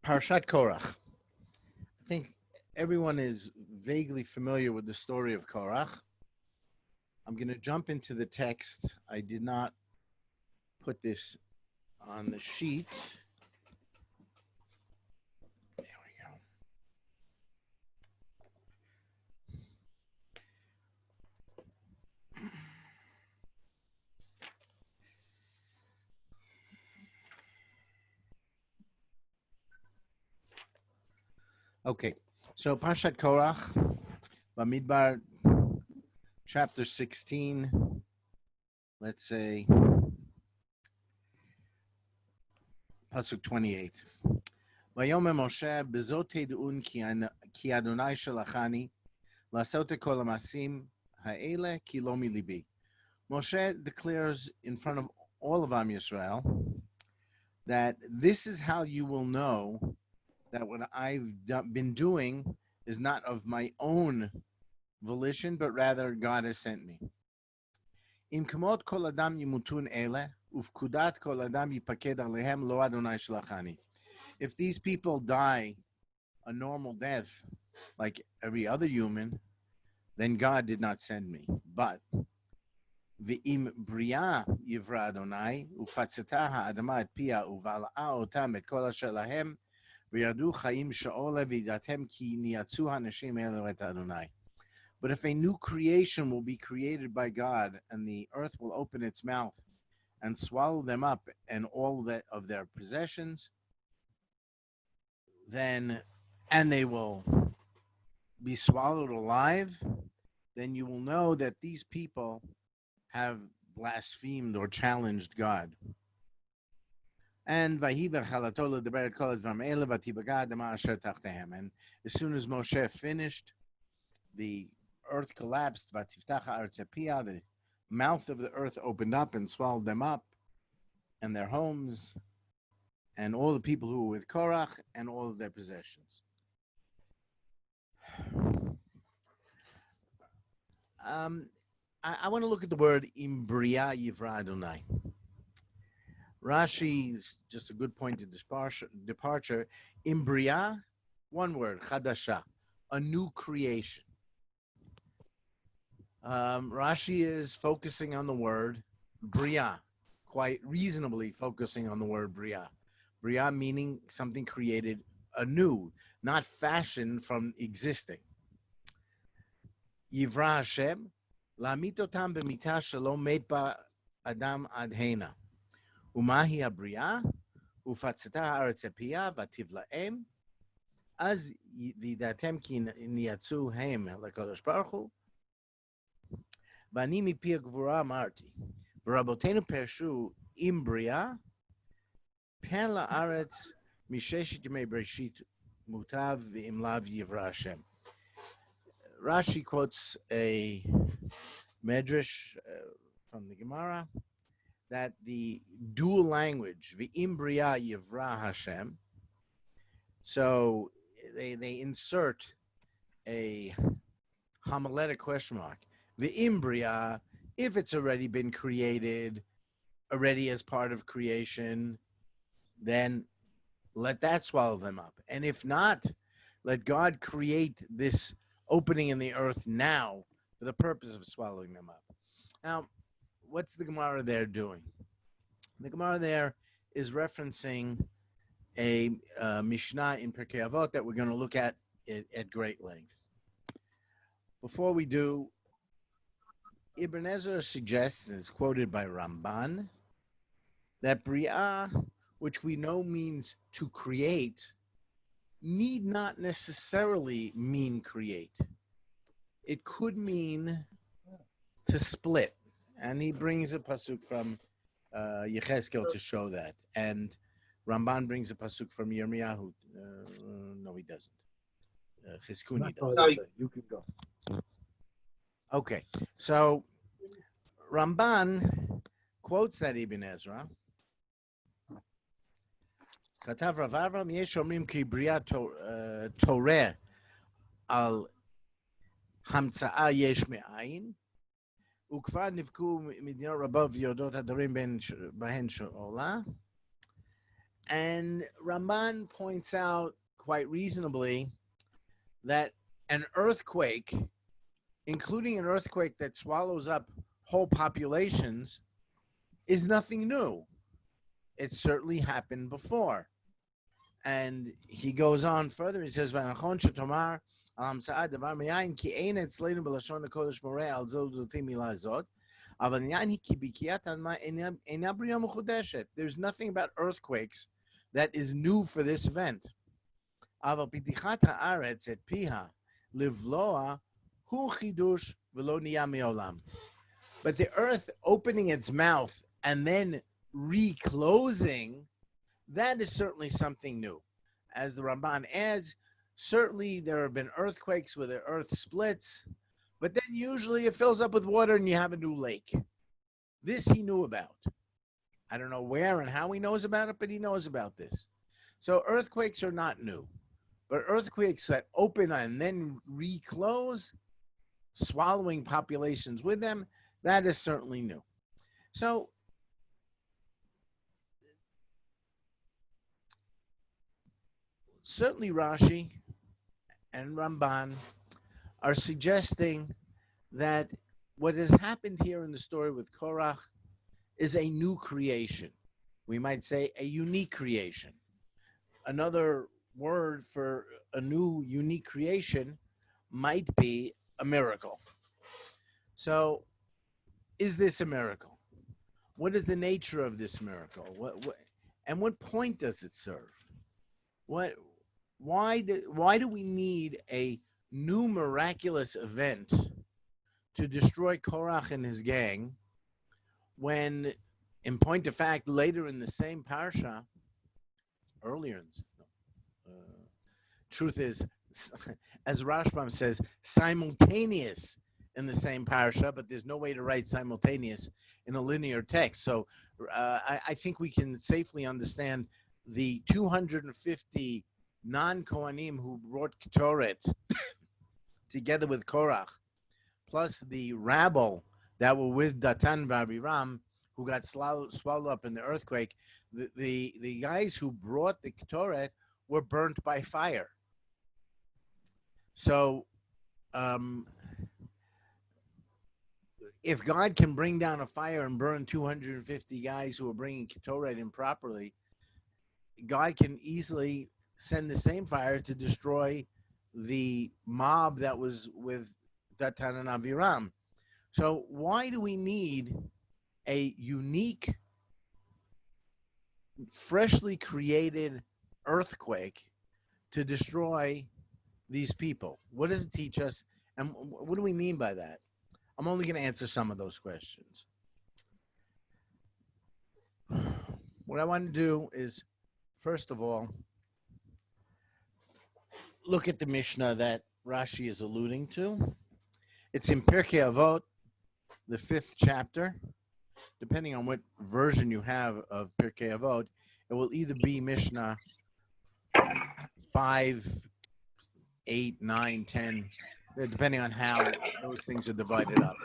Parshat Korach. I think everyone is vaguely familiar with the story of Korach. I'm going to jump into the text. I did not put this on the sheet. There we go. Okay, so Parshat Korach, Bamidbar, chapter 16, let's say, Pasuk 28. Vayomer Moshe, bezot ted'un ki Adonai shalachani, לעשות כל המעשים האלה כי לא מליבי. Moshe declares in front of all of Am Yisrael that this is how you will know that what I've been doing is not of my own volition, but rather God has sent me. אם כמות כל אדם ימותון אלה, ופקודת כל אדם ייפקד עליהם, לא אדוני שלחני. If these people die a normal death, like every other human, then God did not send me. But ואם בריאה יברא אדוני, ופצתה האדמה את פיה, ובלעה אותם את כל אשר להם, וירדו חיים שאולה, וידעתם כי ניאצו האנשים אלו את אדוני. But if a new creation will be created by God, and the earth will open its mouth and swallow them up and all that of their possessions, then, and they will be swallowed alive, then you will know that these people have blasphemed or challenged God. And and as soon as Moshe finished, the earth collapsed, the mouth of the earth opened up and swallowed them up, and their homes, and all the people who were with Korach, and all of their possessions. I want to look at the word Imbria Yivra Adonai. Rashi is just a good point of departure. Imbria, one word, Chadasha, a new creation. Rashi is focusing on the word Bria, quite reasonably focusing on the word Bria. Bria meaning something created anew, not fashioned from existing. Yivra Hashem, להמית אותם במיתה שלא מת בה אדם עד הנה. ומהי הבריאה? ופצתה הארץ הפיה ותבלעם, אז וידעתם כי ניאצו הם לקדוש ברוך הוא. ואני מפי הגבורה אמרתי, ורבותינו פרשו עם בריאה, פן לארץ מששת ימי בראשית מוטב ואם לאו יברא השם. Rashi quotes a medrash from the Gemara that the dual language, v'im bria yivra Hashem, so they insert a homiletic question mark. V'im bria, if it's already been created, already as part of creation, then let that swallow them up. And if not, let God create this opening in the earth now for the purpose of swallowing them up. Now, what's the Gemara there doing? The Gemara there is referencing a Mishnah in Pirkei Avot that we're going to look at great length. Before we do, Ibn Ezra suggests, and is quoted by Ramban, that Bria, which we know means to create, need not necessarily mean create. It could mean to split. And he brings a pasuk from Yechezkel to show that. And Ramban brings a pasuk from Yirmiyahu. No, he doesn't. Chizkuni does. Sorry, you can go. Okay, so Ramban quotes that Ibn Ezra. כתב רב אברהם, יש אומרים כי בריאה תורה על המצאה יש מאין, וכבר נבקעו מדינות רבות ויורדות הדברים בהן שעולה, And Ramban points out quite reasonably that an earthquake, including an earthquake that swallows up whole populations, is nothing new. It certainly happened before. And he goes on further. He says, "V'nachon shetomar al hamsa'at davar miyayin ki ein etzleinu b'lashon hakodesh moreh al zot zotim milah zot, aval inyan hi ki b'kiyat alma eina bria mechudeshet." There's nothing about earthquakes that is new for this event. Aval pitichat haaretz et piha livloa hu chidush v'lo niyah me'olam. But the earth opening its mouth and then reclosing, that is certainly something new. As the Ramban adds, certainly there have been earthquakes where the earth splits, but then usually it fills up with water and you have a new lake. This he knew about. I don't know where and how he knows about it, but he knows about this. So earthquakes are not new, but earthquakes that open and then reclose, swallowing populations with them, that is certainly new. So certainly Rashi and Ramban are suggesting that what has happened here in the story with Korach is a new creation. We might say a unique creation. Another word for a new unique creation might be a miracle. So, is this a miracle? What is the nature of this miracle? And what point does it serve? Why do we need a new miraculous event to destroy Korach and his gang when, in point of fact, later in the same parsha, earlier, truth is, as Rashbam says, simultaneous in the same parsha, but there's no way to write simultaneous in a linear text. So I think we can safely understand the 250 non-Kohanim who brought Ketoret together with Korach, plus the rabble that were with Datan Abiram, who got swallowed up in the earthquake. The guys who brought the Ketoret were burnt by fire. So if God can bring down a fire and burn 250 guys who are bringing Ketoret improperly, God can easily send the same fire to destroy the mob that was with Datan and Aviram. So why do we need a unique, freshly created earthquake to destroy these people? What does it teach us? And what do we mean by that? I'm only going to answer some of those questions. What I want to do is, first of all, look at the Mishnah that Rashi is alluding to. It's in Pirkei Avot, the 5th chapter. Depending on what version you have of Pirkei Avot, it will either be Mishnah 5, 8, 9, 10, depending on how those things are divided up.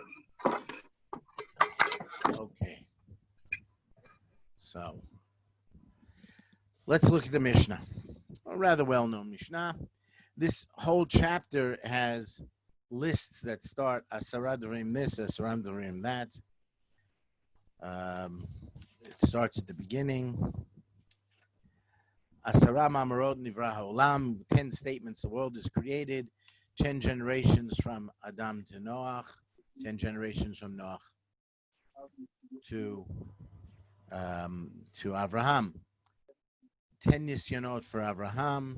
Okay. So, let's look at the Mishnah. A rather well-known Mishnah. This whole chapter has lists that start Asara Dvarim this, Asara Dvarim that. It starts at the beginning. Asara Mamarot Nivra Ha'olam, 10 statements the world is created, 10 generations from Adam to Noach, 10 generations from Noach to Avraham. 10 Nisyanot for Avraham,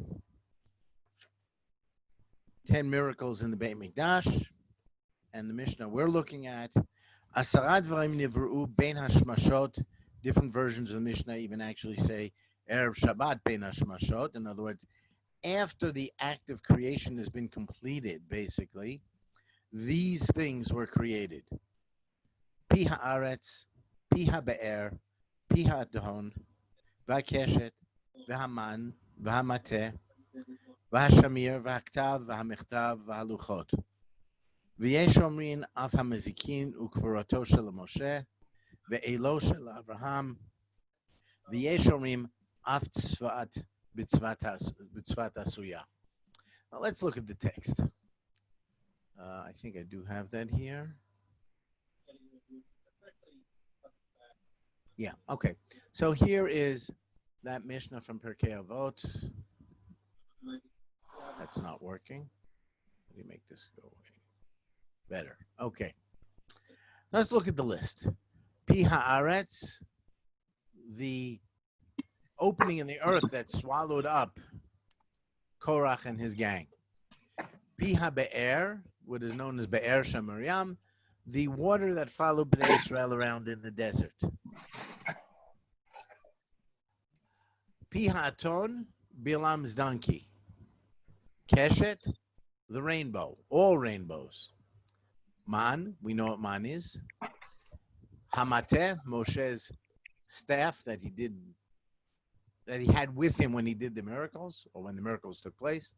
10 miracles in the Beit Mikdash, and the Mishnah we're looking at, Asara Dvarim Nivru Bein Hashmashot. Different versions of the Mishnah even actually say Erev Shabbat Bein Hashmashot. In other words, after the act of creation has been completed, basically, these things were created. Pi haaretz, pi habe'er, pi ha'adon, va'keshet, v'haman, v'hamateh, v'hashamir, v'haktav, v'hamechtav, v'haluchot. V'yesh omrin af hamezikin ukvurato shel Moshe, ve'elo shel Avraham, v'yesh omrim af tzvat b'tzvat asuya. Now let's look at the text. I think I do have that here. Yeah, okay. So here is that Mishnah from Pirkei Avot. That's not working. Let me make this go away. Better. Okay. Let's look at the list. Pi haaretz, the opening in the earth that swallowed up Korach and his gang. Pi ha-be'er, what is known as Be'er Shemariam, the water that followed Bnei Israel around in the desert. Pi ha'aton, Bilam's donkey. Keshet, the rainbow, all rainbows. Man, we know what man is. Hamateh, Moshe's staff that he had with him when he did the miracles, or when the miracles took place.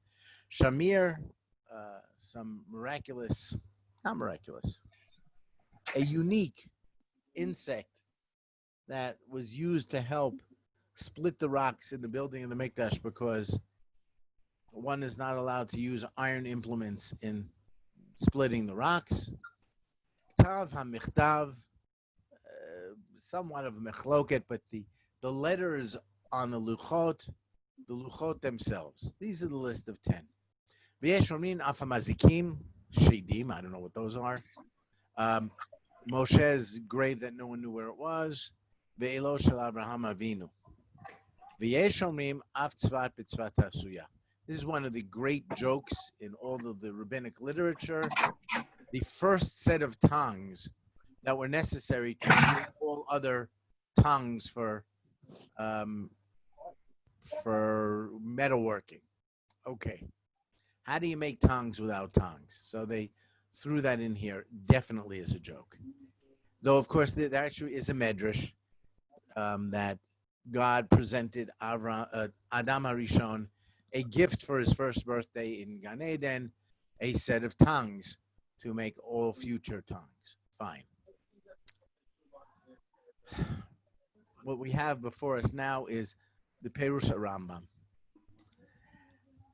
Shamir, some miraculous, not miraculous, a unique insect that was used to help split the rocks in the building of the Mikdash, because one is not allowed to use iron implements in splitting the rocks. Ktav ha-michtav, somewhat of a mechloket, but the letters on the luchot themselves. These are the list of 10. V'yesh omrin af hamazikim, shedim, I don't know what those are. Moshe's grave that no one knew where it was. Ve'elo shel Avraham Avinu. V'yesh omrim af tzvat b'tzvat asuya. This is one of the great jokes in all of the rabbinic literature. The first set of tongues that were necessary to create all other tongues for metalworking. Okay. How do you make tongues without tongues? So they threw that in here, definitely as a joke. Though, of course, there actually is a medrash that God presented Adam HaRishon a gift for his first birthday in Gan Eden, a set of tongues to make all future tongues. Fine. What we have before us now is the Perush Rambam.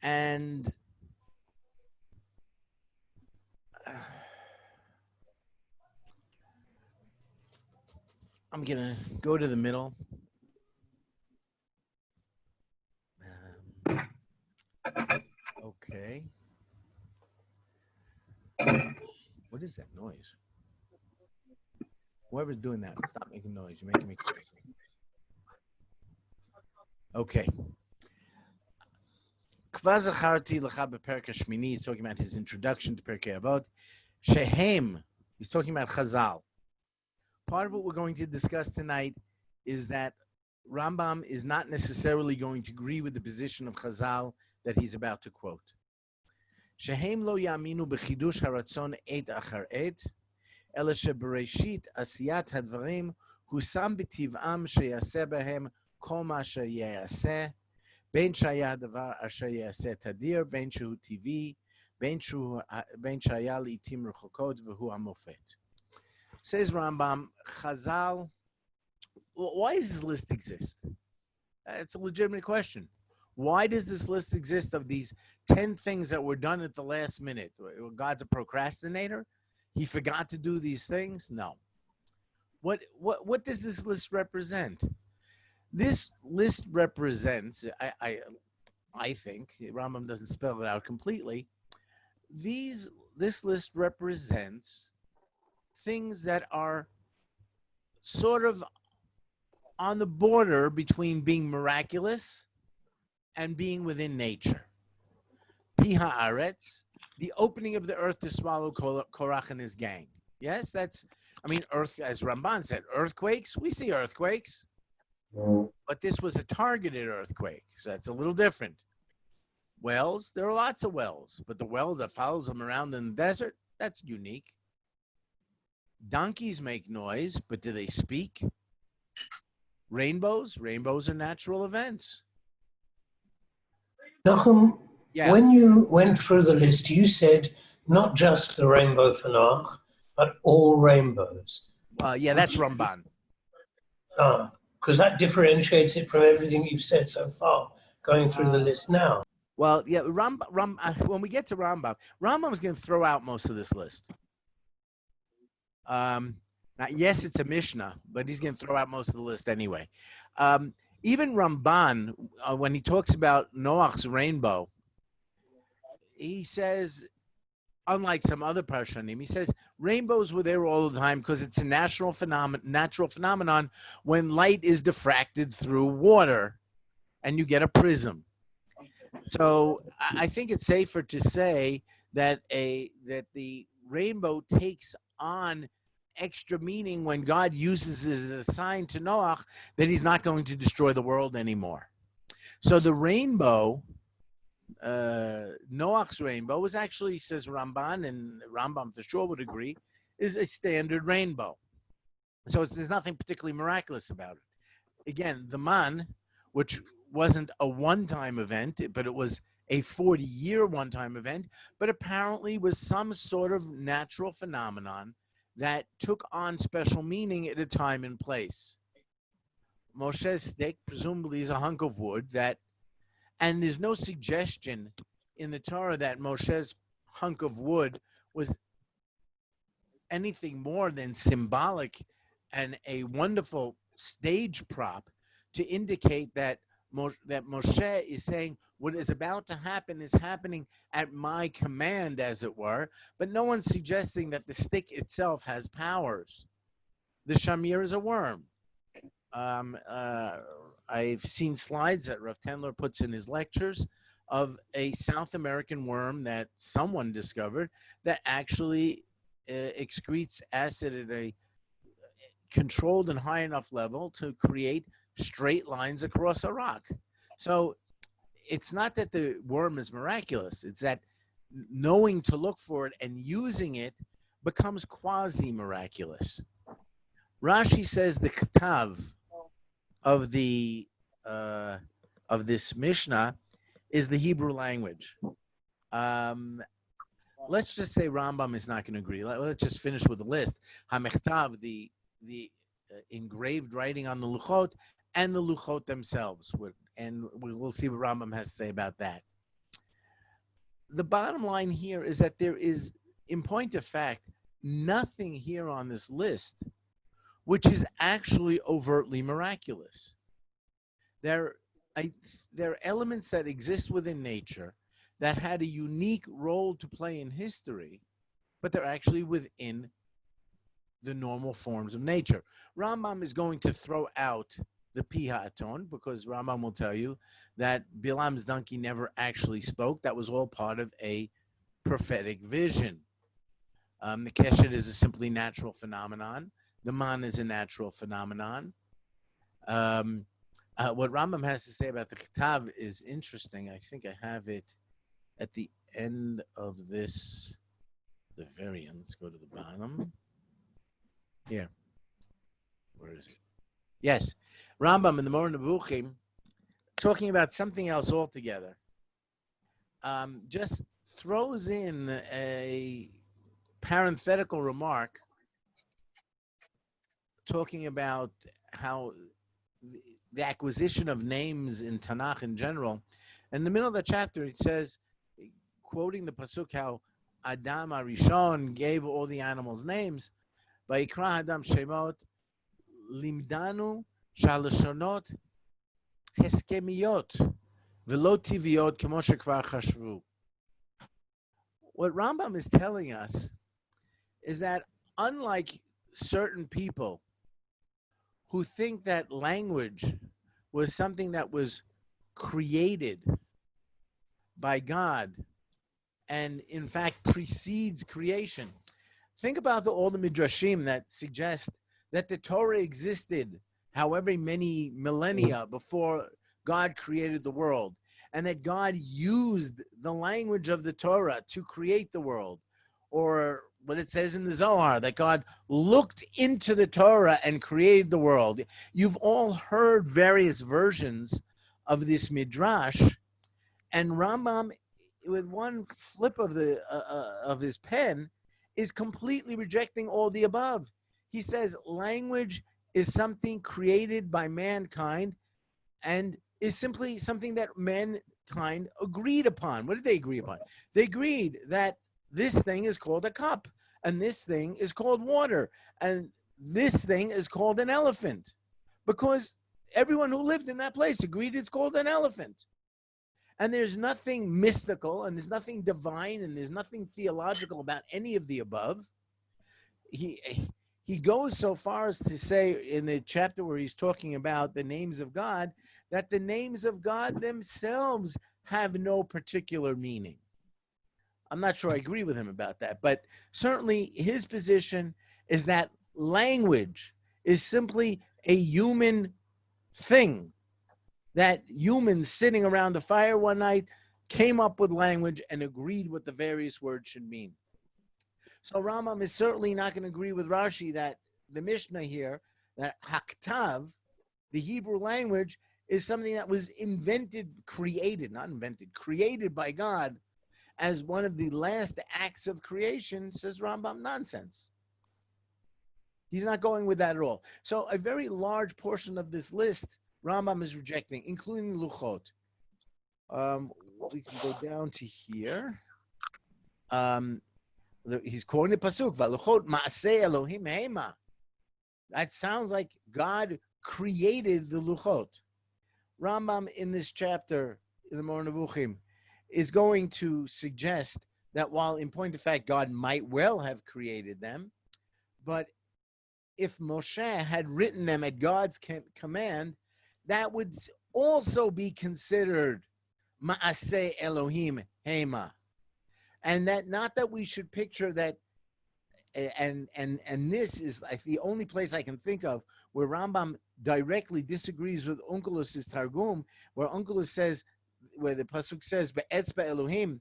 And I'm going to go to the middle. Okay. What is that noise? Whoever's doing that, stop making noise. You're making me crazy. Okay. He's talking about his introduction to Pirkei Avot. Shehem, he's talking about Chazal. Part of what we're going to discuss tonight is that Rambam is not necessarily going to agree with the position of Chazal that he's about to quote. Shehem lo yaminu b'chidush haratzon et achar et, ela shebereshit asiyat hadvarim husam b'tiv'am sheyaseh behem kol ma sheyaseh, ben shaya davar asher yaseh tadir, ben shehu tivi, ben shaya li'itim rechokot v'hu hamofet. Says Rambam, Chazal, why does this list exist? It's a legitimate question. Why does this list exist of these 10 things that were done at the last minute? God's a procrastinator? He forgot to do these things? No. What does this list represent? This list represents, I think, Rambam doesn't spell it out completely, this list represents things that are sort of on the border between being miraculous and being within nature. Pi haaretz, the opening of the earth to swallow Korach and his gang. Yes, earth, as Ramban said, earthquakes, we see earthquakes. But this was a targeted earthquake, so that's a little different. Wells, there are lots of wells, but the well that follows them around in the desert, that's unique. Donkeys make noise, but do they speak? Rainbows are natural events. Nachum, yeah. When you went through the list, you said not just the rainbow for Noach, but all rainbows. Yeah, that's Ramban. Because that differentiates it from everything you've said so far, going through the list now. Well, yeah, when we get to Rambam's going to throw out most of this list. Now, yes, it's a Mishnah, but he's going to throw out most of the list anyway. Even Ramban, when he talks about Noach's rainbow, he says, unlike some other Parshanim, he says rainbows were there all the time because it's a natural phenomenon when light is diffracted through water and you get a prism. So I think it's safer to say that the rainbow takes on extra meaning when God uses it as a sign to Noach that he's not going to destroy the world anymore. So the rainbow, Noach's rainbow, was actually, says Ramban, and Rambam for sure would agree, is a standard rainbow. So there's nothing particularly miraculous about it. Again, the man, which wasn't a one-time event, but it was a 40-year one-time event, but apparently was some sort of natural phenomenon that took on special meaning at a time and place. Moshe's stick presumably is a hunk of wood and there's no suggestion in the Torah that Moshe's hunk of wood was anything more than symbolic and a wonderful stage prop to indicate that Moshe is saying what is about to happen is happening at my command, as it were, but no one's suggesting that the stick itself has powers. The shamir is a worm. I've seen slides that Rav Tendler puts in his lectures of a South American worm that someone discovered that actually excretes acid at a controlled and high enough level to create straight lines across a rock. So it's not that the worm is miraculous. It's that knowing to look for it and using it becomes quasi-miraculous. Rashi says the ketav of this Mishnah is the Hebrew language. Let's just say Rambam is not going to agree. Let's just finish with the list. HaMechtav, the engraved writing on the Luchot, and the Luchot themselves. And we'll see what Rambam has to say about that. The bottom line here is that there is, in point of fact, nothing here on this list which is actually overtly miraculous. There are elements that exist within nature that had a unique role to play in history, but they're actually within the normal forms of nature. Rambam is going to throw out the Piha Aton because Rambam will tell you that Bilam's donkey never actually spoke. That was all part of a prophetic vision. The Keshet is a simply natural phenomenon. The man is a natural phenomenon. What Rambam has to say about the Ketav is interesting. I think I have it at the end of this, the very end. Let's go to the bottom. Here. Where is it? Yes. Rambam in the Moreh Nevuchim, talking about something else altogether, just throws in a parenthetical remark talking about how the acquisition of names in Tanakh in general. In the middle of the chapter, it says, quoting the pasuk, how Adam Arishon gave all the animals names. Vayikra Adam Shemot Limdanu Shalashonot Heskemiyot Velo Tiviot Kemo Shekvar Chashvu. What Rambam is telling us is that unlike certain people who think that language was something that was created by God and in fact precedes creation. Think about all the midrashim that suggest that the Torah existed however many millennia before God created the world, and that God used the language of the Torah to create the world. Or what it says in the Zohar, that God looked into the Torah and created the world. You've all heard various versions of this midrash, and Rambam, with one flip of his pen, is completely rejecting all the above. He says language is something created by mankind and is simply something that mankind agreed upon. What did they agree upon? They agreed that this thing is called a cup, and this thing is called water, and this thing is called an elephant, because everyone who lived in that place agreed it's called an elephant. And there's nothing mystical, and there's nothing divine, and there's nothing theological about any of the above. He goes so far as to say in the chapter where he's talking about the names of God, that the names of God themselves have no particular meaning. I'm not sure I agree with him about that, but certainly his position is that language is simply a human thing, that humans sitting around a fire one night came up with language and agreed what the various words should mean. So Rambam is certainly not going to agree with Rashi that the Mishnah here, that Haktav, the Hebrew language, is something that was created by God as one of the last acts of creation, says Rambam. Nonsense. He's not going with that at all. So a very large portion of this list Rambam is rejecting, including Luchot. We can go down to here. He's quoting the pasuk, "Valuchot maaseh Elohim hema." That sounds like God created the luchot. Rambam in this chapter in the Moreh Nevuchim is going to suggest that while in point of fact God might well have created them, but if Moshe had written them at God's command, that would also be considered maaseh Elohim hema. And that not that we should picture that, and this is like the only place I can think of where Rambam directly disagrees with Onkelos' Targum, where Onkelos says, where the pasuk says be'etzba Elohim,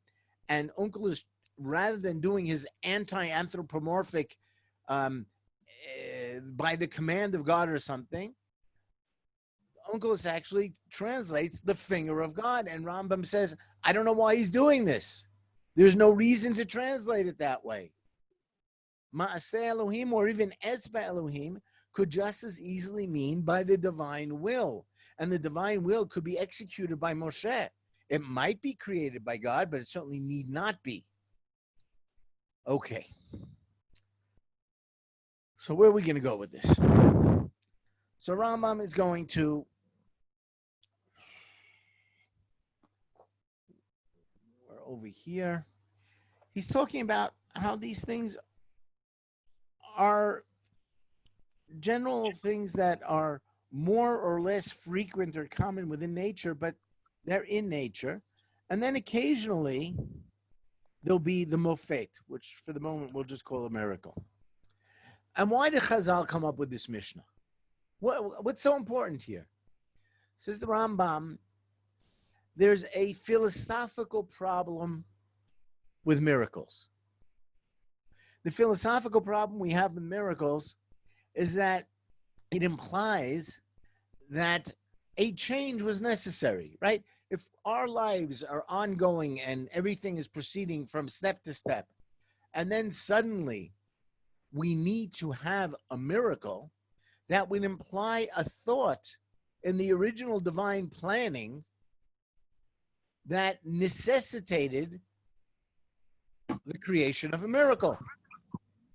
and Onkelos, rather than doing his anti-anthropomorphic by the command of God or something, Onkelos actually translates the finger of God, and Rambam says, I don't know why he's doing this. There's no reason to translate it that way. Ma'aseh Elohim or even Etzba Elohim could just as easily mean by the divine will. And the divine will could be executed by Moshe. It might be created by God, but it certainly need not be. Okay. So where are we going to go with this? So Rambam is going to over here. He's talking about how these things are general things that are more or less frequent or common within nature, but they're in nature. And then occasionally there'll be the mofet, which for the moment we'll just call a miracle. And why did Chazal come up with this Mishnah? What's so important here? Says the Rambam, there's a philosophical problem with miracles. The philosophical problem we have with miracles is that it implies that a change was necessary, right? If our lives are ongoing and everything is proceeding from step to step, and then suddenly we need to have a miracle, that would imply a thought in the original divine planning that necessitated the creation of a miracle.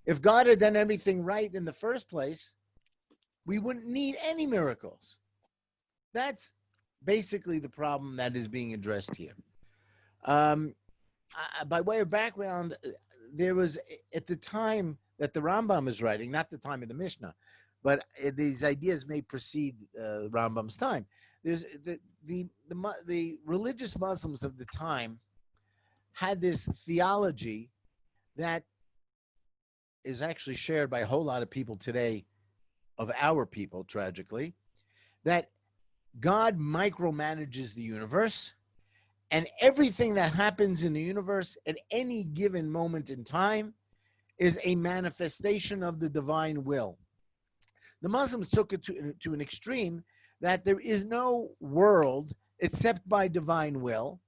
If God had done everything right in the first place, we wouldn't need any miracles. That's basically the problem that is being addressed here. By way of background, there was, at the time that the Rambam is writing, not the time of the Mishnah, but these ideas may precede Rambam's time. There's the religious Muslims of the time had this theology that is actually shared by a whole lot of people today, of our people, tragically, that God micromanages the universe, and everything that happens in the universe at any given moment in time is a manifestation of the divine will. The Muslims took it to an extreme that there is no world except by divine will,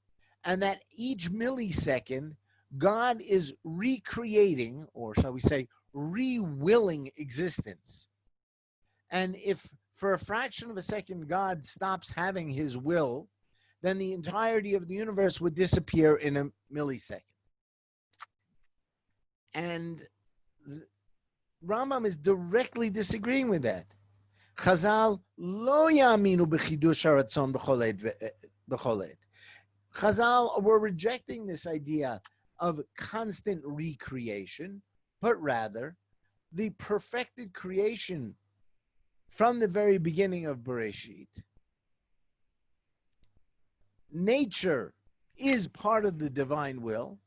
and that each millisecond God is recreating, or shall we say, re-willing existence. And if for a fraction of a second God stops having his will, then the entirety of the universe would disappear in a millisecond. And Rambam is directly disagreeing with that. Chazal lo yaminu b'chidush haratzon b'chol et. Chazal were rejecting this idea of constant recreation, but rather the perfected creation from the very beginning of Bereshit. Nature is part of the divine will,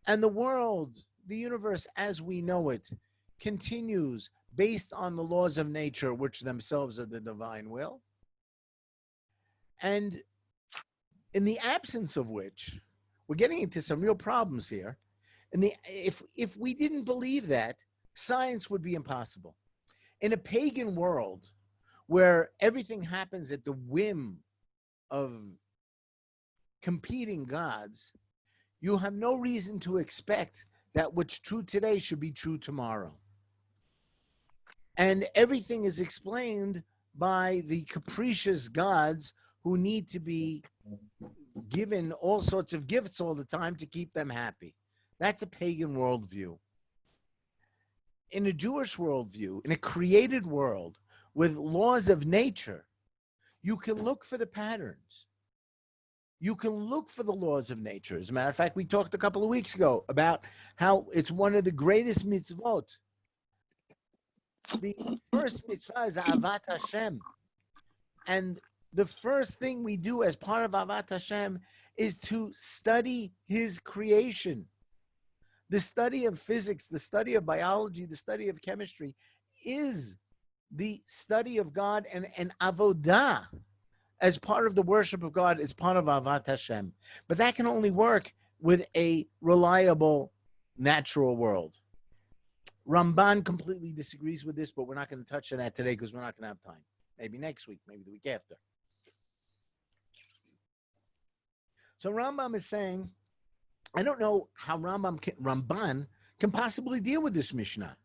and the world, the universe as we know it, continues based on the laws of nature, which themselves are the divine will. And in the absence of which, we're getting into some real problems here. And if we didn't believe that, science would be impossible. In a pagan world where everything happens at the whim of competing gods, you have no reason to expect that what's true today should be true tomorrow. And everything is explained by the capricious gods who need to be given all sorts of gifts all the time to keep them happy. That's a pagan worldview. In a Jewish worldview, in a created world with laws of nature, you can look for the patterns. You can look for the laws of nature. As a matter of fact, we talked a couple of weeks ago about how it's one of the greatest mitzvot. The first mitzvah is Avat Hashem. And the first thing we do as part of Avat Hashem is to study his creation. The study of physics, the study of biology, the study of chemistry is the study of God, and avodah as part of the worship of God is part of Avat Hashem. But that can only work with a reliable natural world. Ramban completely disagrees with this, but we're not going to touch on that today because we're not going to have time. Maybe next week, maybe the week after. So Rambam is saying, I don't know how Ramban can possibly deal with this Mishnah,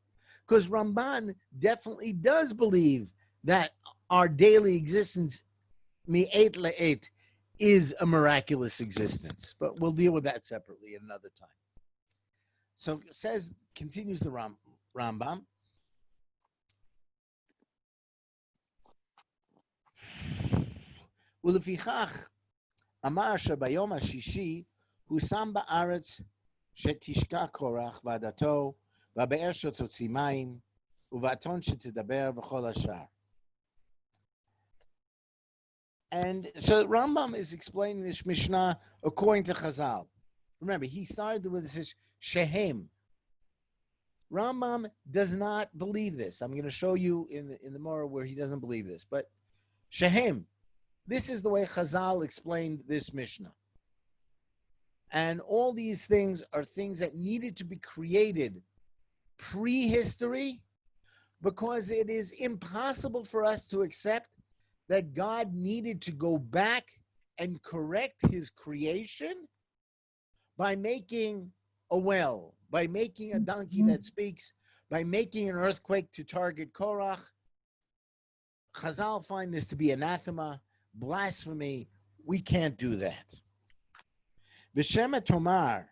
because Ramban definitely does believe that our daily existence, mi'et le'et, is a miraculous existence. But we'll deal with that separately at another time. So continues the Rambam. ולפיכך אמר שביום השישי הוא שם בארץ שתשקע קורח ועדתו, והבאר שתוציא מים, ובאתון שתדבר וכל השאר. And so Rambam is explaining this Mishnah according to Chazal. Remember, he started with this Shehem. Rambam does not believe this. I'm going to show you in the Morah where he doesn't believe this. But Shehem, this is the way Chazal explained this Mishnah. And all these things are things that needed to be created prehistory, because it is impossible for us to accept that God needed to go back and correct his creation by making a well, by making a donkey that speaks, by making an earthquake to target Korach. Chazal find this to be anathema, blasphemy. We can't do that. V'shema tomar,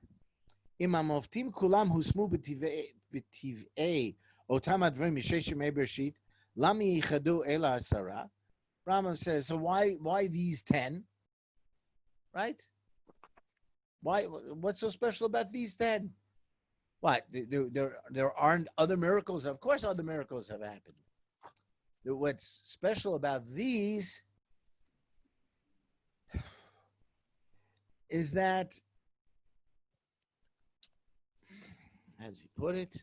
im hamoftim kulam husmu b'tiv'ei otam advarim mishesh yemei bereshit, lami yichadu ela asara. Rambam says, so why these 10? Right? Why? What's so special about these 10? What? There aren't other miracles? Of course other miracles have happened. What's special about these is that, how does he put it?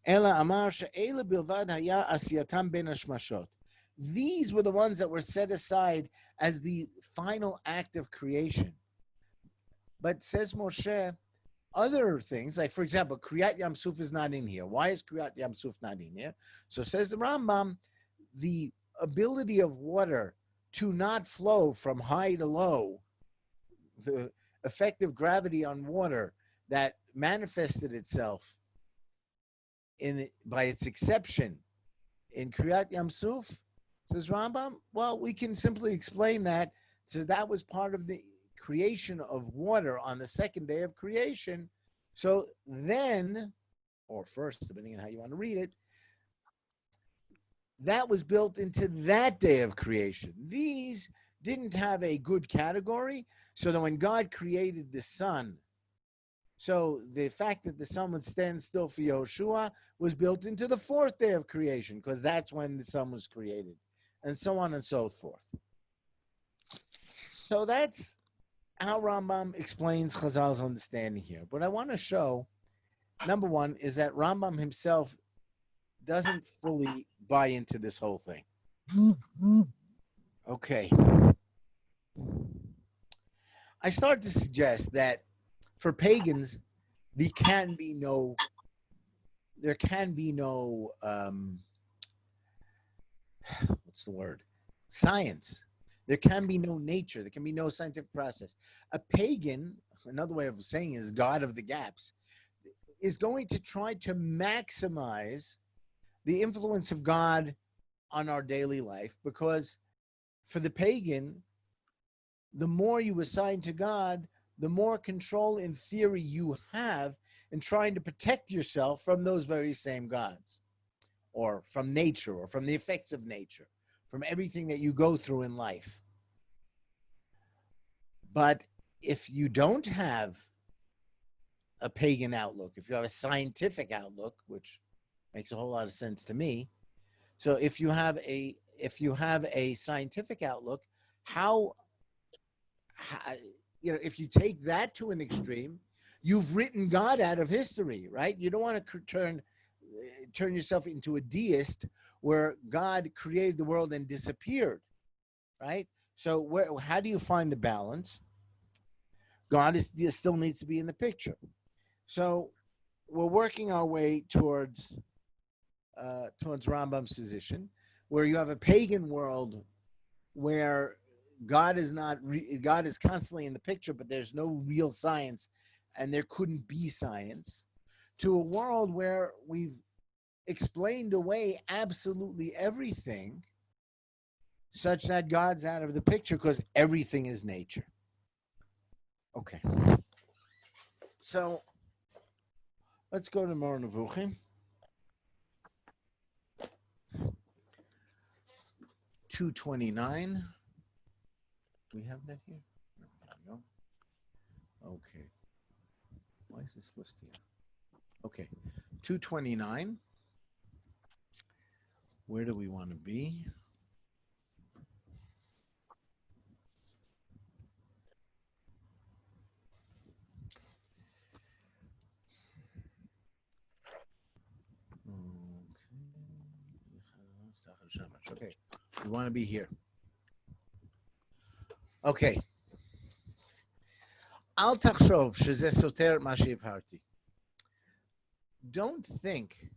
Ela amar she'ela bilvad haya asiyatam ben hashmashot. These were the ones that were set aside as the final act of creation. But says Moshe, other things, like for example, Kriyat Yam Suf is not in here. Why is Kriyat Yam Suf not in here? So says the Rambam, the ability of water to not flow from high to low, the effective gravity on water that manifested itself by its exception in Kriyat Yam Suf, says Rambam. Well, we can simply explain that. So that was part of the creation of water on the second day of creation. So then, or first, depending on how you want to read it, that was built into that day of creation. These didn't have a good category, so that when God created the sun, so the fact that the sun would stand still for Yehoshua was built into the fourth day of creation, because that's when the sun was created, and so on and so forth. So that's how Rambam explains Chazal's understanding here. What I want to show, number one, is that Rambam himself doesn't fully buy into this whole thing. Okay. I started to suggest that for pagans, there can be no what's the word? Science. There can be no nature. There can be no scientific process. A pagan, another way of saying is God of the gaps, is going to try to maximize the influence of God on our daily life, because for the pagan, the more you assign to God, the more control in theory you have in trying to protect yourself from those very same gods, or from nature, or from the effects of nature, from everything that you go through in life. But if you don't have a pagan outlook, if you have a scientific outlook, which makes a whole lot of sense to me. So if you have a scientific outlook, how if you take that to an extreme, you've written God out of history, right? You don't want to turn yourself into a deist where God created the world and disappeared, right? So how do you find the balance? God still needs to be in the picture. So we're working our way towards Rambam's position, where you have a pagan world where God is constantly in the picture, but there's no real science, and there couldn't be science, to a world where we've explained away absolutely everything, such that God's out of the picture because everything is nature. Okay. So let's go to Moreh Nevuchim. 229. We have that here? No. Okay. Why is this list here? Okay. 229. Where do we want to be? Okay. We want to be here. Okay. Al tachshov sheze soter ma she'ivharti. Don't think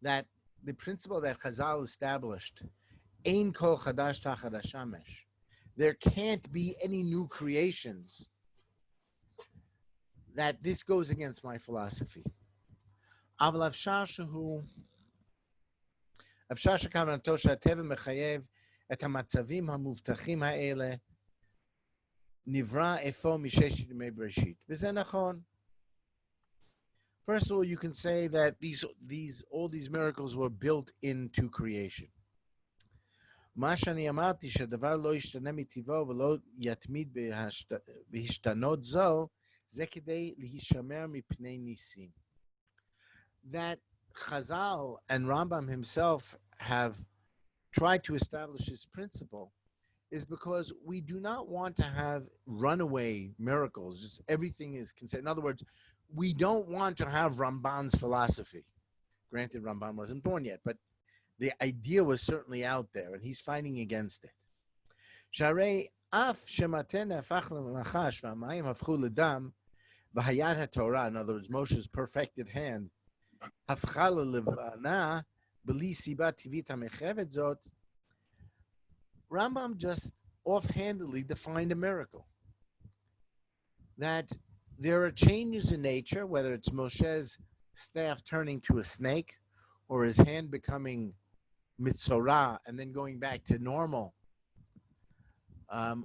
that the principle that Chazal established, ein kol chadash tachad hashamesh, there can't be any new creations, that this goes against my philosophy. Aval afshar shekavanato she'ateva mechayev et hamatzavim hamuvtachim ha'ele nivra efo misheshit yemei bereshit. V'zeh nachon. First of all, you can say that all these miracles were built into creation. מה שאני אמרתי שהדבר לא ישתנה מטבעו ולא יתמיד בהשתנות זו, זה כדי להישמר מפני ניסים. That Chazal and Rambam himself have tried to establish this principle is because we do not want to have runaway miracles. Just everything is considered. In other words, we don't want to have Ramban's philosophy. Granted, Ramban wasn't born yet, but the idea was certainly out there, and he's fighting against it. Sharei af shematen hafach lenachash v'hamayim hafchu ledam v'hayad haTorah. In other words, Moshe's perfected hand hafcha lelevana b'li siba tivit hamechevet zot. Rambam just offhandedly defined a miracle. That there are changes in nature, whether it's Moshe's staff turning to a snake or his hand becoming mitzorah and then going back to normal,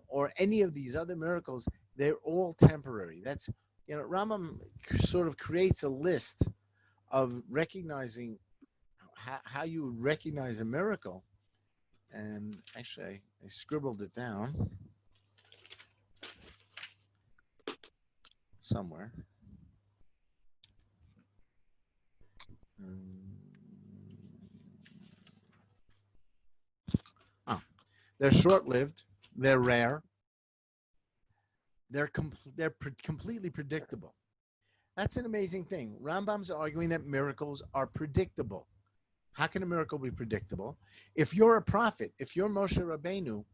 or any of these other miracles, they're all temporary. That's, Rambam sort of creates a list of recognizing how you recognize a miracle. And actually, I scribbled it down somewhere. They're short-lived. They're rare. They're completely predictable. That's an amazing thing. Rambam's arguing that miracles are predictable. How can a miracle be predictable? If you're a prophet, if you're Moshe Rabbeinu,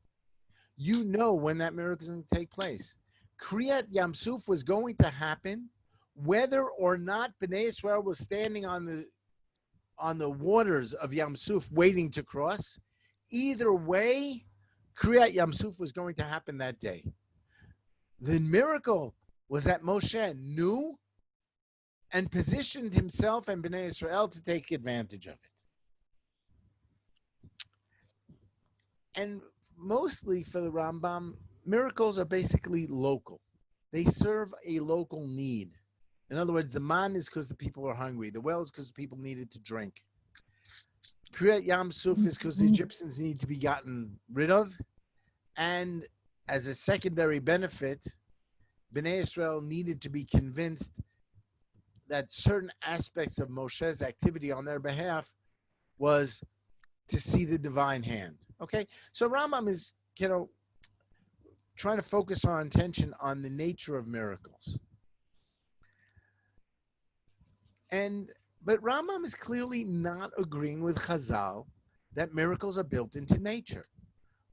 you know when that miracle is going to take place. Kriyat Yamsuf was going to happen whether or not Bnei Israel was standing on the waters of Yamsuf waiting to cross. Either way, Kriyat Yamsuf was going to happen that day. The miracle was that Moshe knew and positioned himself and Bnei Israel to take advantage of it. And mostly for the Rambam, miracles are basically local. They serve a local need. In other words, the man is because the people are hungry. The well is because the people needed to drink. Kriyat Yamsuf is because the Egyptians need to be gotten rid of. And as a secondary benefit, Bnei Israel needed to be convinced that certain aspects of Moshe's activity on their behalf was to see the divine hand. Okay, so Rambam is, trying to focus our attention on the nature of miracles. But Rambam is clearly not agreeing with Chazal that miracles are built into nature.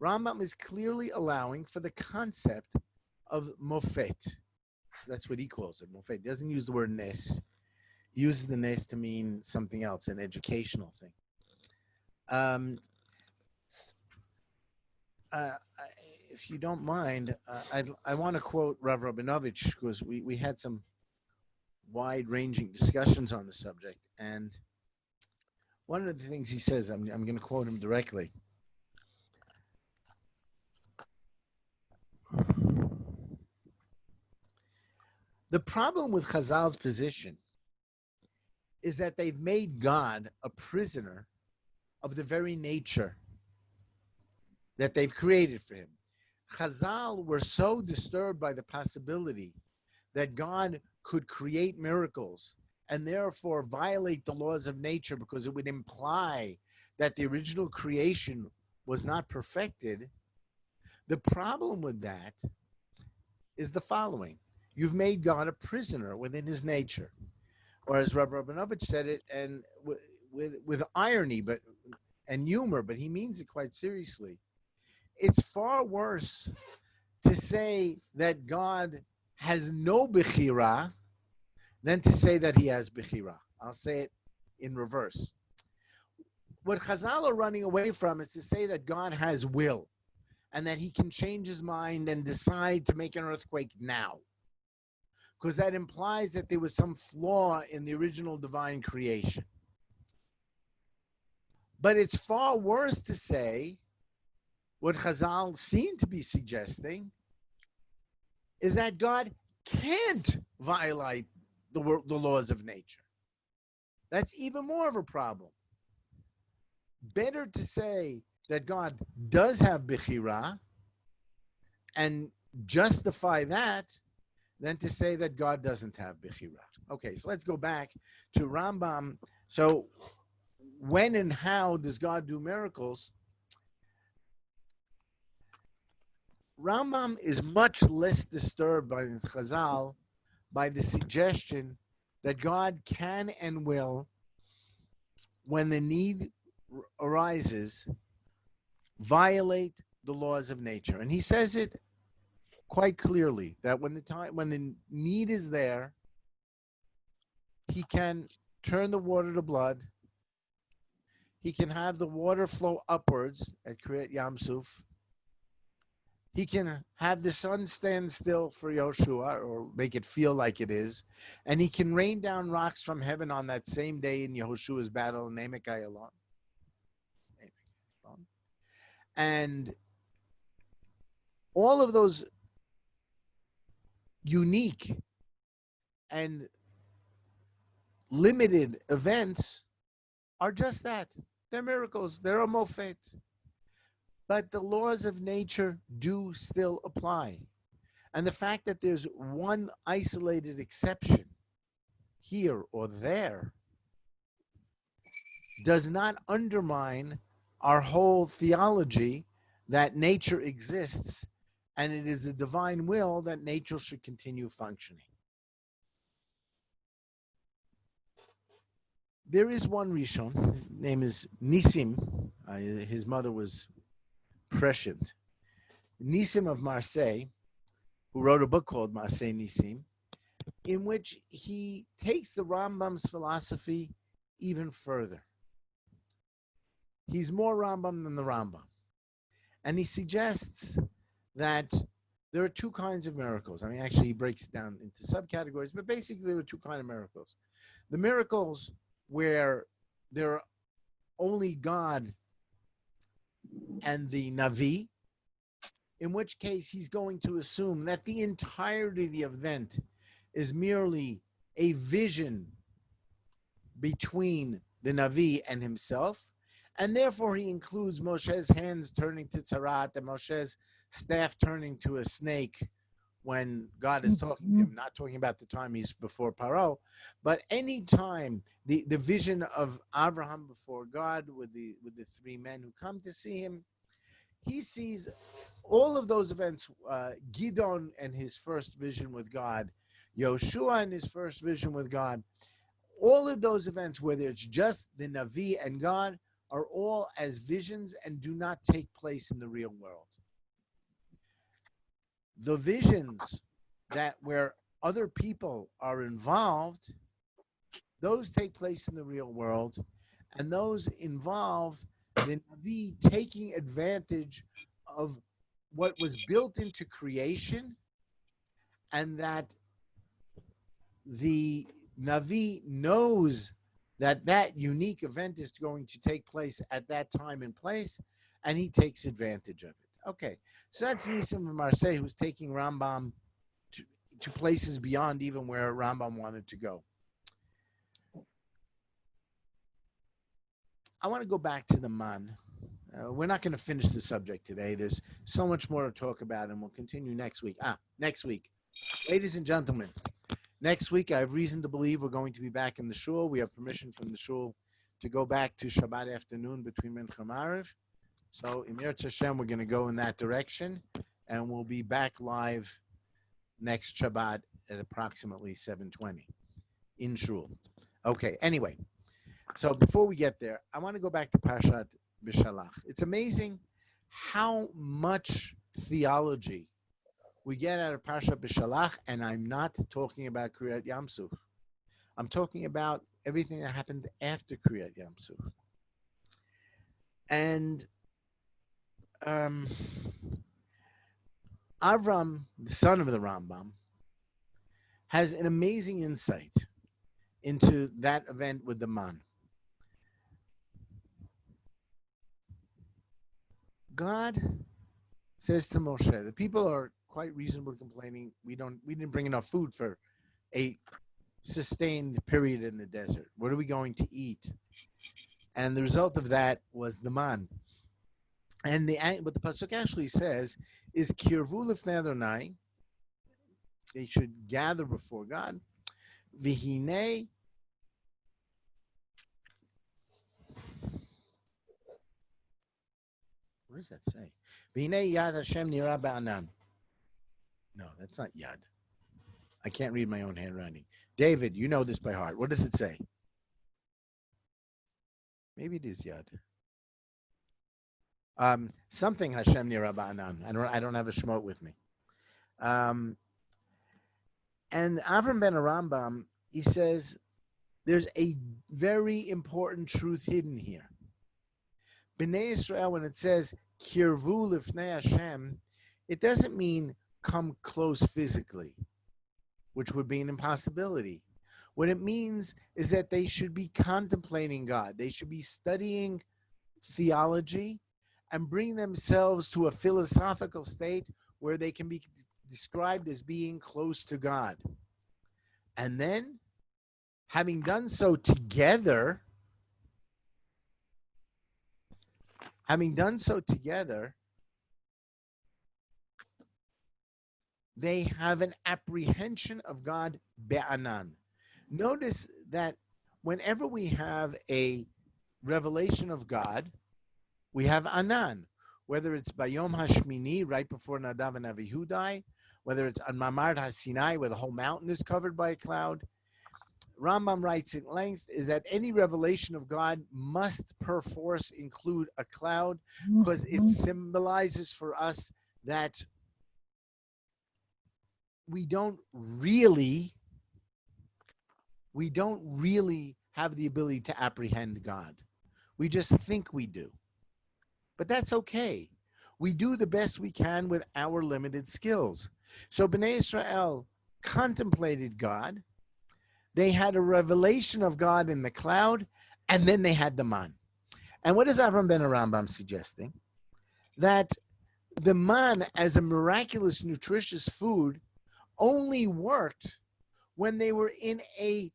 Rambam is clearly allowing for the concept of mofet. That's what he calls it, mofet. He doesn't use the word nes. He uses the nes to mean something else, an educational thing. If you don't mind, I want to quote Rav Rabinovich because we had some wide-ranging discussions on the subject, and one of the things he says, I'm going to quote him directly. The problem with Chazal's position is that they've made God a prisoner of the very nature that they've created for him. Chazal were so disturbed by the possibility that God could create miracles and therefore violate the laws of nature because it would imply that the original creation was not perfected. The problem with that is the following. You've made God a prisoner within his nature. Or as Rav Rabinovich said it, and with irony and humor, but he means it quite seriously. It's far worse to say that God has no bechira than to say that he has bechira. I'll say it in reverse. What Chazal are running away from is to say that God has will and that he can change his mind and decide to make an earthquake now. Because that implies that there was some flaw in the original divine creation. But it's far worse to say what Chazal seem to be suggesting is that God can't violate the laws of nature. That's even more of a problem. Better to say that God does have bechira and justify that than to say that God doesn't have bechira. Okay, so let's go back to Rambam. So when and how does God do miracles? Rambam is much less disturbed by Chazal by the suggestion that God can and will, when the need arises, violate the laws of nature. And he says it quite clearly that when the need is there, he can turn the water to blood. He can have the water flow upwards at Kriyat Yamsuf. He can have the sun stand still for Yoshua or make it feel like it is. And he can rain down rocks from heaven on that same day in Yehoshua's battle in Emek Ayalon. And all of those unique and limited events are just that. They're miracles. They're a mofet. But the laws of nature do still apply. And the fact that there's one isolated exception here or there does not undermine our whole theology that nature exists and it is a divine will that nature should continue functioning. There is one Rishon, his name is Nisim. His mother was prescient. Nisim of Marseille, who wrote a book called Marseille Nisim, in which he takes the Rambam's philosophy even further. He's more Rambam than the Rambam. And he suggests that there are two kinds of miracles. I mean, actually, he breaks it down into subcategories, but basically there are two kinds of miracles. The miracles where there are only God and the Navi, in which case he's going to assume that the entirety of the event is merely a vision between the Navi and himself, and therefore he includes Moshe's hands turning to Tzarat and Moshe's staff turning to a snake when God is talking to him, not talking about the time he's before Paro, but any time the vision of Abraham before God with the three men who come to see him, he sees all of those events, Gidon and his first vision with God, Yoshua and his first vision with God, all of those events, whether it's just the Navi and God, are all as visions and do not take place in the real world. The visions that where other people are involved, those take place in the real world, and those involve the Navi taking advantage of what was built into creation, and that the Navi knows that that unique event is going to take place at that time and place, and he takes advantage of it. Okay, so that's Nisim of Marseille, who's taking Rambam to places beyond even where Rambam wanted to go. I want to go back to the man. We're not going to finish the subject today. There's so much more to talk about, and we'll continue next week. Next week. Ladies and gentlemen, next week I have reason to believe we're going to be back in the shul. We have permission from the shul to go back to Shabbat afternoon between Mincha and Maariv. So, in Yirtzeh Hashem, we're going to go in that direction, and we'll be back live next Shabbat at approximately 7:20 in shul. Okay, anyway. So before we get there, I want to go back to Parshat B'Shalach. It's amazing how much theology we get out of Parshat B'Shalach, and I'm not talking about Kriyat Yam Suf. I'm talking about everything that happened after Kriyat Yam Suf. And Avram, the son of the Rambam, has an amazing insight into that event with the man. God says to Moshe, the people are quite reasonably complaining, we didn't bring enough food for a sustained period in the desert. What are we going to eat? And the result of that was the man. And what the pasuk actually says is kirvu lifnei Adonai. They should gather before God. V'hinei. What does that say? V'hinei yad Hashem nira ba'anan. No, that's not yad. I can't read my own handwriting. David, you know this by heart. What does it say? Maybe it is yad. Something Hashem nira ba'anan. I don't have a shemot with me. And Avram ben Rambam, he says, there's a very important truth hidden here. B'nai Israel, when it says kirvu lifnei Hashem, It doesn't mean come close physically, which would be an impossibility. What it means is that they should be contemplating God. They should be studying theology and bring themselves to a philosophical state where they can be described as being close to God. And then, having done so together, they have an apprehension of God be'anan. Notice that whenever we have a revelation of God, we have anan, whether it's Bayom Hashmini, right before Nadav and Avihu die, whether it's on Mamart HaSinai, where the whole mountain is covered by a cloud. Rambam writes at length is that any revelation of God must perforce include a cloud, because it symbolizes for us that we don't really have the ability to apprehend God. We just think we do. But that's okay. We do the best we can with our limited skills. So Bnei Israel contemplated God. They had a revelation of God in the cloud, and then they had the man. And what is Avram ben Rambam suggesting? That the man, as a miraculous, nutritious food, only worked when they were in a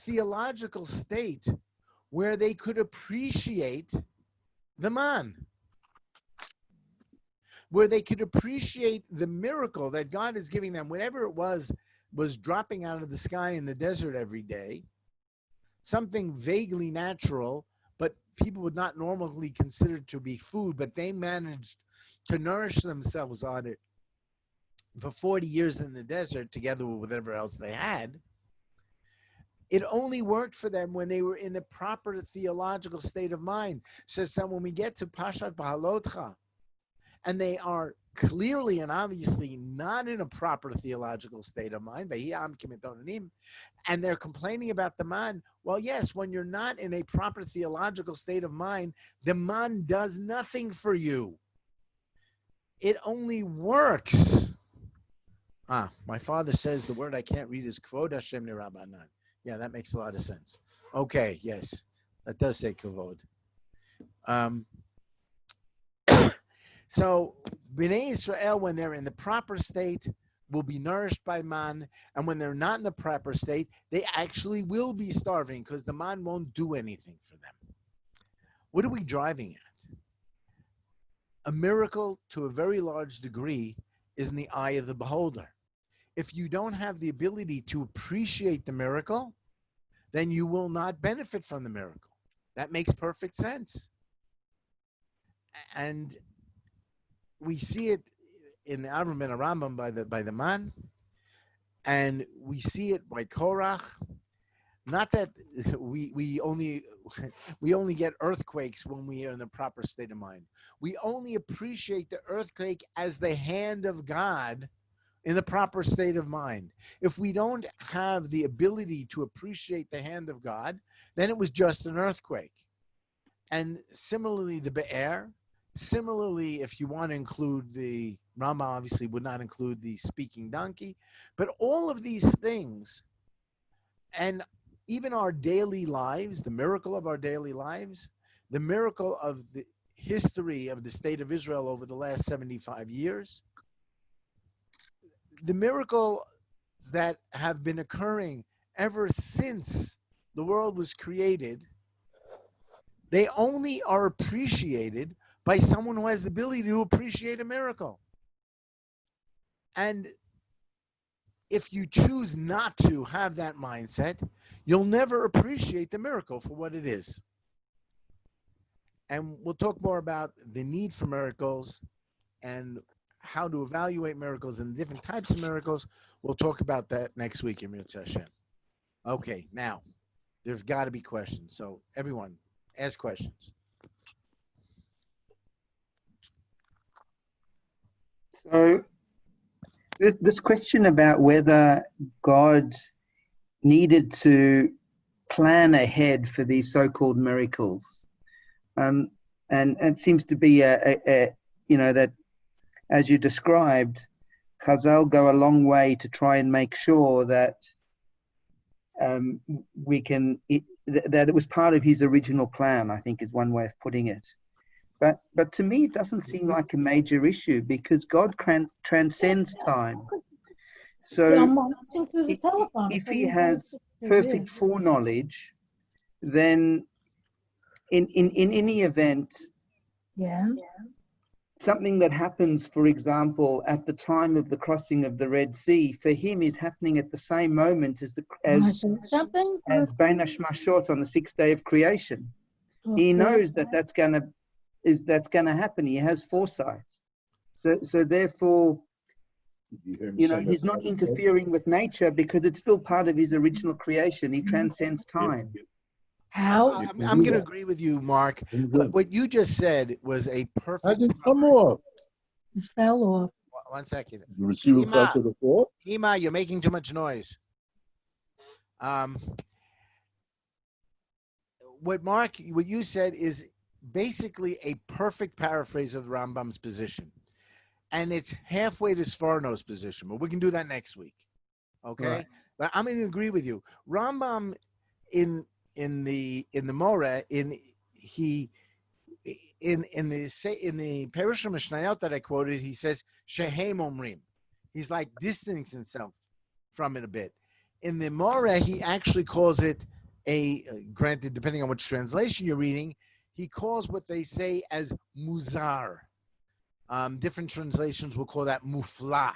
theological state where they could appreciate the man, where they could appreciate the miracle that God is giving them. Whatever it was dropping out of the sky in the desert every day, something vaguely natural, but people would not normally consider to be food, but they managed to nourish themselves on it for 40 years in the desert together with whatever else they had. It only worked for them when they were in the proper theological state of mind. So when we get to Parshat Bahalotcha, and they are clearly and obviously not in a proper theological state of mind, and they're complaining about the man. Well, yes, when you're not in a proper theological state of mind, the man does nothing for you. It only works. My father says the word I can't read is Kvod Hashem Nirabanan. Yeah, that makes a lot of sense. Okay, yes, that does say Kvod. So Bnei Israel, when they're in the proper state, will be nourished by man, and when they're not in the proper state, they actually will be starving because the man won't do anything for them. What are we driving at? A miracle, to a very large degree, is in the eye of the beholder. If you don't have the ability to appreciate the miracle, then you will not benefit from the miracle. That makes perfect sense. And we see it in the Avram ben Rambam by the man, and we see it by Korach. Not that we only get earthquakes when we are in the proper state of mind. We only appreciate the earthquake as the hand of God in the proper state of mind. If we don't have the ability to appreciate the hand of God, then it was just an earthquake. And similarly, the Be'er. Similarly, if you want to include the Rama, obviously would not include the speaking donkey, but all of these things, and even our daily lives, the miracle of our daily lives, the miracle of the history of the state of Israel over the last 75 years, the miracles that have been occurring ever since the world was created, they only are appreciated by someone who has the ability to appreciate a miracle. And if you choose not to have that mindset, you'll never appreciate the miracle for what it is. And we'll talk more about the need for miracles and how to evaluate miracles and different types of miracles. We'll talk about that next week in Mirza Hashem. Okay, now, there's got to be questions. So everyone, ask questions. So this question about whether God needed to plan ahead for these so-called miracles, and it seems to be that as you described, Chazal go a long way to try and make sure that that it was part of his original plan, I think is one way of putting it. But to me, it doesn't seem like a major issue because God transcends time. So if he has perfect foreknowledge, then in any event, something that happens, for example, at the time of the crossing of the Red Sea, for him is happening at the same moment as Bein Hashmashot on the sixth day of creation. He knows that's going to happen. He has foresight. So therefore, he's not interfering with nature because it's still part of his original creation. He transcends time. How? I'm going to agree with you, Mark. What you just said was a perfect. I just come off. It fell off. 1 second. The receiver fell to the floor. Hima, you're making too much noise. What you said is basically a perfect paraphrase of the Rambam's position. And it's halfway to Sforno's position, but we can do that next week. Okay? Right. But I'm going to agree with you. Rambam in the Moreh, in the Perush Mishnayot that I quoted, he says Shehem Omrim. He's like distancing himself from it a bit. In the Moreh, he actually calls it granted, depending on which translation you're reading, he calls what they say as Musar. Different translations will call that Mufla.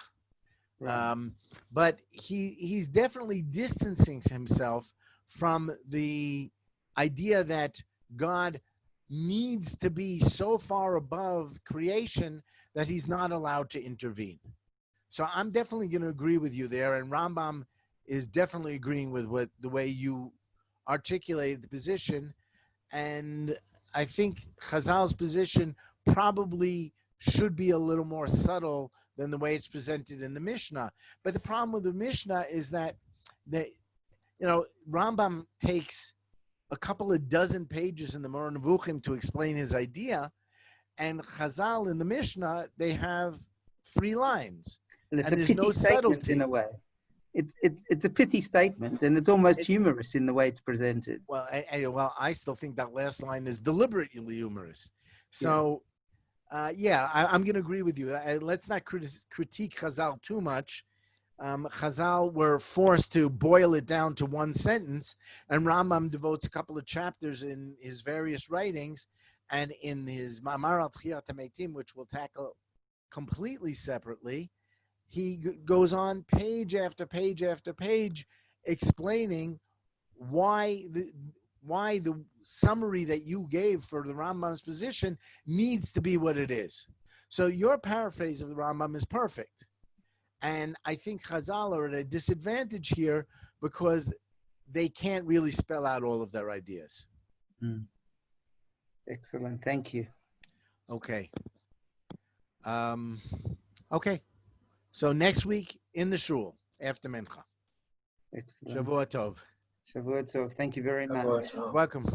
Right. But he's definitely distancing himself from the idea that God needs to be so far above creation that he's not allowed to intervene. So I'm definitely going to agree with you there, and Rambam is definitely agreeing with the way you articulated the position, and I think Chazal's position probably should be a little more subtle than the way it's presented in the Mishnah. But the problem with the Mishnah is that Rambam takes a couple of dozen pages in the Moreh Nevuchim to explain his idea, and Chazal in the Mishnah, they have 3 lines. And it's and a there's pithy no statement subtlety. in a way. It's a pithy statement, and it's almost humorous in the way it's presented. Well, I still think that last line is deliberately humorous. So, I'm going to agree with you. Let's not critique Chazal too much. Chazal were forced to boil it down to one sentence, and Rambam devotes a couple of chapters in his various writings, and in his Ma'amar al Tchiyat HaMeitim, which we'll tackle completely separately, he goes on page after page after page explaining why the summary that you gave for the Rambam's position needs to be what it is. So your paraphrase of the Rambam is perfect. And I think Chazal are at a disadvantage here because they can't really spell out all of their ideas. Excellent. Thank you. Okay. Okay. So next week in the shul after Mincha. Excellent. Shavua Tov. Shavua Tov. Thank you very much. Welcome.